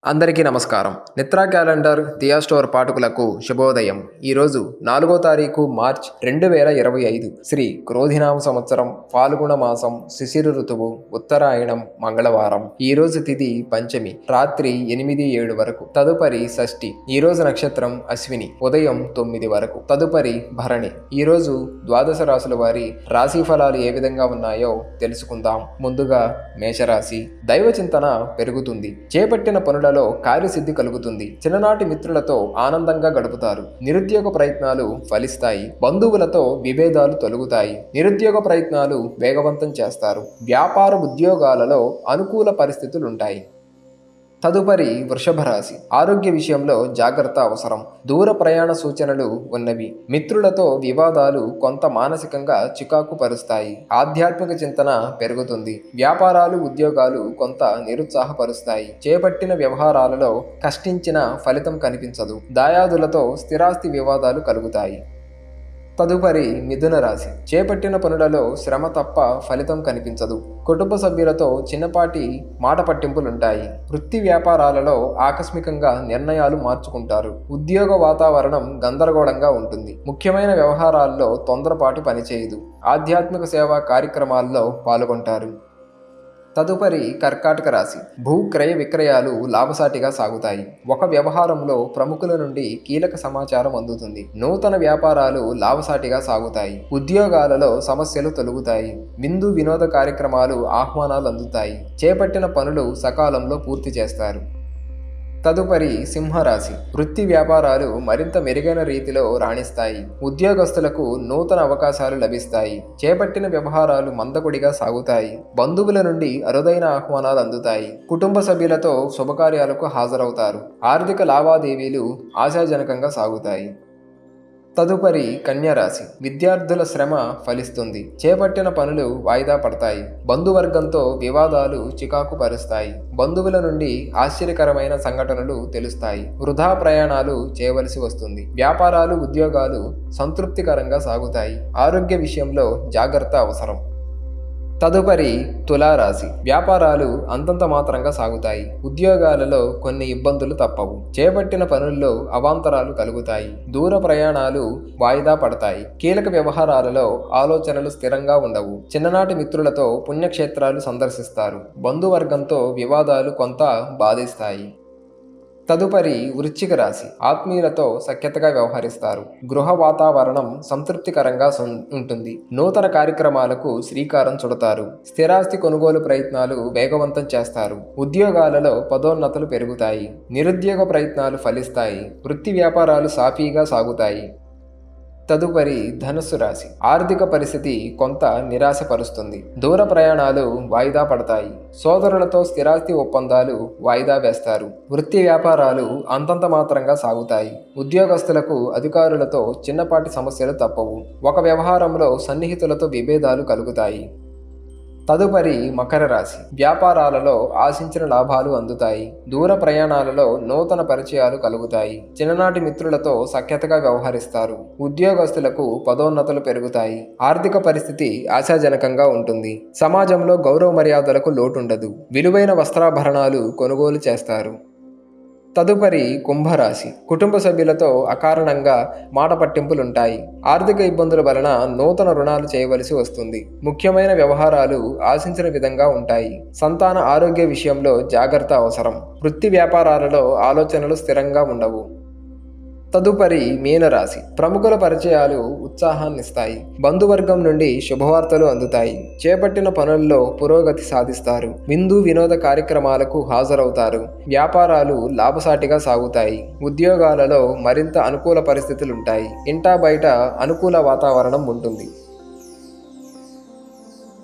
అందరికీ నమస్కారం. నిత్రా క్యాలెండర్ దియా స్టోర్ పాఠకులకు శుభోదయం. ఈరోజు 4వ తారీఖు మార్చ్ 2025 శ్రీ క్రోధినామ సంవత్సరం ఫాల్గుణ మాసం శిశిర ఋతువు ఉత్తరాయణం మంగళవారం. ఈరోజు తిథి పంచమి రాత్రి 8-7 వరకు. తదుపరి షష్ఠి. ఈరోజు నక్షత్రం అశ్విని ఉదయం 9 వరకు. తదుపరి భరణి. ఈరోజు ద్వాదశ రాశుల వారి రాశి ఫలాలు ఏ విధంగా ఉన్నాయో తెలుసుకుందాం. ముందుగా మేషరాశి. దైవ చింతన పెరుగుతుంది. చేపట్టిన పనుల కార్యసిద్ధి కలుగుతుంది. చిన్ననాటి మిత్రులతో ఆనందంగా గడుపుతారు. నిరుద్యోగ ప్రయత్నాలు ఫలిస్తాయి. బంధువులతో విభేదాలు తొలగుతాయి. నిరుద్యోగ ప్రయత్నాలు వేగవంతం చేస్తారు. వ్యాపార ఉద్యోగాలలో అనుకూల పరిస్థితులుంటాయి. తదుపరి వృషభ రాశి. ఆరోగ్య విషయంలో జాగ్రత్త అవసరం. దూర ప్రయాణ సూచనలు ఉన్నవి. మిత్రులతో వివాదాలు కొంత మానసికంగా చికాకు పరుస్తాయి. ఆధ్యాత్మిక చింతన పెరుగుతుంది. వ్యాపారాలు ఉద్యోగాలు కొంత నిరుత్సాహపరుస్తాయి. చేపట్టిన వ్యవహారాలలో కష్టించిన ఫలితం కనిపించదు. దాయాదులతో స్థిరాస్తి వివాదాలు కలుగుతాయి. తదుపరి మిథున రాశి. చేపట్టిన పనులలో శ్రమ తప్ప ఫలితం కనిపించదు. కుటుంబ సభ్యులతో చిన్నపాటి మాట పట్టింపులుంటాయి. వృత్తి వ్యాపారాలలో ఆకస్మికంగా నిర్ణయాలు మార్చుకుంటారు. ఉద్యోగ వాతావరణం గందరగోళంగా ఉంటుంది. ముఖ్యమైన వ్యవహారాల్లో తొందరపాటు పనిచేయదు. ఆధ్యాత్మిక సేవా కార్యక్రమాల్లో పాల్గొంటారు. తదుపరి కర్కాటక రాశి. భూ క్రయ విక్రయాలు లాభసాటిగా సాగుతాయి. ఒక వ్యవహారంలో ప్రముఖుల నుండి కీలక సమాచారం అందుతుంది. నూతన వ్యాపారాలు లాభసాటిగా సాగుతాయి. ఉద్యోగాలలో సమస్యలు తొలగుతాయి. విందు వినోద కార్యక్రమాలు ఆహ్వానాలు అందుతాయి. చేపట్టిన పనులు సకాలంలో పూర్తి చేస్తారు. తదుపరి సింహరాశి. వృత్తి వ్యాపారాలు మరింత మెరుగైన రీతిలో రాణిస్తాయి. ఉద్యోగస్తులకు నూతన అవకాశాలు లభిస్తాయి. చేపట్టిన వ్యవహారాలు మందకొడిగా సాగుతాయి. బంధువుల నుండి అరుదైన ఆహ్వానాలు అందుతాయి. కుటుంబ సభ్యులతో శుభకార్యాలకు హాజరవుతారు. ఆర్థిక లావాదేవీలు ఆశాజనకంగా సాగుతాయి. తదుపరి కన్యారాశి. విద్యార్థుల శ్రమ ఫలిస్తుంది. చేపట్టిన పనులు వాయిదా పడతాయి. బంధువర్గంతో వివాదాలు చికాకు పరుస్తాయి. బంధువుల నుండి ఆశ్చర్యకరమైన సంఘటనలు తెలుస్తాయి. వృధా ప్రయాణాలు చేయవలసి వస్తుంది. వ్యాపారాలు ఉద్యోగాలు సంతృప్తికరంగా సాగుతాయి. ఆరోగ్య విషయంలో జాగ్రత్త అవసరం. తదుపరి తులారాశి. వ్యాపారాలు అంతంత మాత్రంగా సాగుతాయి. ఉద్యోగాలలో కొన్ని ఇబ్బందులు తప్పవు. చేపట్టిన పనుల్లో అవాంతరాలు కలుగుతాయి. దూర ప్రయాణాలు వాయిదా పడతాయి. కీలక వ్యవహారాలలో ఆలోచనలు స్థిరంగా ఉండవు. చిన్ననాటి మిత్రులతో పుణ్యక్షేత్రాలు సందర్శిస్తారు. బంధువర్గంతో వివాదాలు కొంత బాధిస్తాయి. తదుపరి వృశ్చిక రాశి. ఆత్మీయులతో సఖ్యతగా వ్యవహరిస్తారు. గృహ వాతావరణం సంతృప్తికరంగా ఉంటుంది. నూతన కార్యక్రమాలకు శ్రీకారం చుడతారు. స్థిరాస్తి కొనుగోలు ప్రయత్నాలు వేగవంతం చేస్తారు. ఉద్యోగాలలో పదోన్నతులు పెరుగుతాయి. నిరుద్యోగ ప్రయత్నాలు ఫలిస్తాయి. వృత్తి వ్యాపారాలు సాఫీగా సాగుతాయి. తదుపరి ధనుస్సు రాశి. ఆర్థిక పరిస్థితి కొంత నిరాశపరుస్తుంది. దూర ప్రయాణాలు వాయిదా పడతాయి. సోదరులతో స్థిరాస్తి ఒప్పందాలు వాయిదా వేస్తారు. వృత్తి వ్యాపారాలు అంతంత మాత్రంగా సాగుతాయి. ఉద్యోగస్తులకు అధికారులతో చిన్నపాటి సమస్యలు తప్పవు. ఒక వ్యవహారంలో సన్నిహితులతో విభేదాలు కలుగుతాయి. తదుపరి మకర రాశి. వ్యాపారాలలో ఆశించిన లాభాలు అందుతాయి. దూర ప్రయాణాలలో నూతన పరిచయాలు కలుగుతాయి. చిన్ననాటి మిత్రులతో సఖ్యతగా వ్యవహరిస్తారు. ఉద్యోగస్తులకు పదోన్నతులు పెరుగుతాయి. ఆర్థిక పరిస్థితి ఆశాజనకంగా ఉంటుంది. సమాజంలో గౌరవ మర్యాదలకు లోటుండదు. విలువైన వస్త్రాభరణాలు కొనుగోలు చేస్తారు. తదుపరి కుంభరాశి. కుటుంబ సభ్యులతో అకారణంగా మాట పట్టింపులుంటాయి. ఆర్థిక ఇబ్బందుల వలన నూతన రుణాలు చేయవలసి వస్తుంది. ముఖ్యమైన వ్యవహారాలు ఆశించిన విధంగా ఉంటాయి. సంతాన ఆరోగ్య విషయంలో జాగ్రత్త అవసరం. వృత్తి వ్యాపారాలలో ఆలోచనలు స్థిరంగా ఉండవు. తదుపరి మీనరాశి. ప్రముఖుల పరిచయాలు ఉత్సాహాన్నిస్తాయి. బంధువర్గం నుండి శుభవార్తలు అందుతాయి. చేపట్టిన పనుల్లో పురోగతి సాధిస్తారు. విందు వినోద కార్యక్రమాలకు హాజరవుతారు. వ్యాపారాలు లాభసాటిగా సాగుతాయి. ఉద్యోగాలలో మరింత అనుకూల పరిస్థితులుంటాయి. ఇంటా బయట అనుకూల వాతావరణం ఉంటుంది.